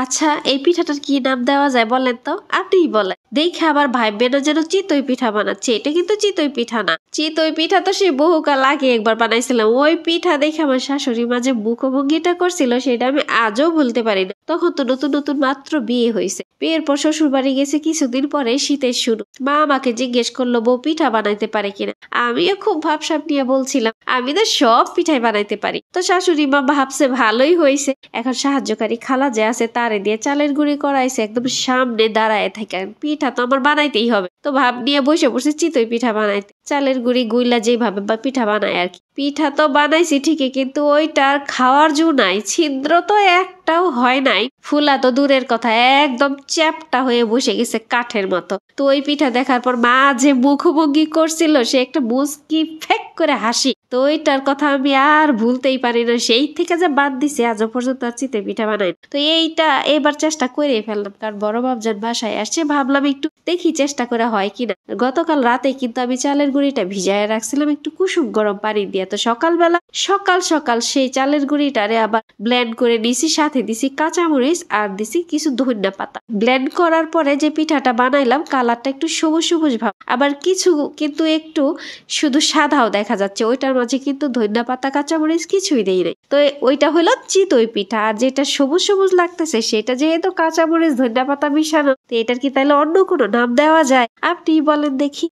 আচ্ছা এই পিঠাটার কি নাম দেওয়া যায় বলেন তো, আপনিই বলেন। দেখে আবার ভাইবেন না যেন চিতই পিঠা বানাচ্ছে, এটা কিন্তু চিতই পিঠা না। চিতই পিঠা তো সে বহুকাল আগে একবার বানাইছিলাম, ওই পিঠা দেখে আমার শাশুড়ি মাঝে মুখভঙ্গিটা করছিল সেটা আমি আজও ভুলতে পারি না। তখন তো নতুন নতুন মাত্র বিয়ে হয়েছে, বিয়ের পর শ্বশুর বাড়ি গেছে কিছুদিন পরে শীতের শুরু। মা আমাকে জিজ্ঞেস করলো বউ পিঠা বানাইতে পারে কিনা। আমিও খুব ভাবসাব নিয়ে বলছিলাম আমি তো সব পিঠাই বানাইতে পারি। তো শাশুড়ি মা ভাবছে ভালোই হয়েছে, এখন সাহায্যকারী খালা যে আছে তারে দিয়ে চালের গুঁড়ি করাইছে, একদম সামনে দাঁড়ায় থাকে, পিঠা তো আমার বানাইতেই হবে। তো ভাব নিয়ে বসে পড়ছে চিতই পিঠা বানাইতে, চালের গুঁড়ি গুইলা যেভাবে বা পিঠা বানায় আর কি। পিঠা তো বানাইছি ঠিকই, কিন্তু ওইটার খাওয়ার জো নাই, ছিদ্র তো একটাও হয় নাই, ফুলা তো দূরের কথা, একদম চ্যাপটা হয়ে বসে গেছে কাঠের মতো। তো ওই পিঠা দেখার পর মা যে মুখভঙ্গি করছিল, সে একটা মুচকি ফেক করে হাসি, তো ওইটার কথা আমি আর ভুলতেই পারি না। সেই থেকে যে বাদ দিছে আজও পর্যন্ত আর চিতই পিঠা বানাই। তো এইটা এবার চেষ্টা করে ফেললাম, কারণ বড় বাবজান বাসায় আসছে, ভাবলাম একটু দেখি চেষ্টা করে হয় কিনা। গতকাল রাতে কিন্তু আমি চালের গুঁড়িটা ভিজায় রাখছিলাম একটু কুসুম গরম পানি দিয়ে। তো সকালবেলা সকাল সকাল সেই চালের গুঁড়িটারে আবার ব্লেন্ড করে নিছি, সাথে দিছি কাঁচামরিচ আর দিছি কিছু ধনিয়া পাতা। ব্লেন্ড করার পরে যে পিঠাটা বানাইলাম কালারটা একটু সবুজ সবুজ ভাব, আবার কিছু কিন্তু একটু শুধু সাদাও দেখা যাচ্ছে, ওইটার মাঝে কিন্তু ধনিয়া পাতা কাঁচামরিচ কিছুই দেই নাই। তো ওইটা হলো চিতই পিঠা। আর যেটা সবুজ সবুজ লাগতেছে সেটা যেহেতু কাঁচামরিচ ধনিয়া পাতা মিশানো, তো এটার কি তাহলে অন্য কোনো নাম দেওয়া যায়? আপনি বলেন দেখি।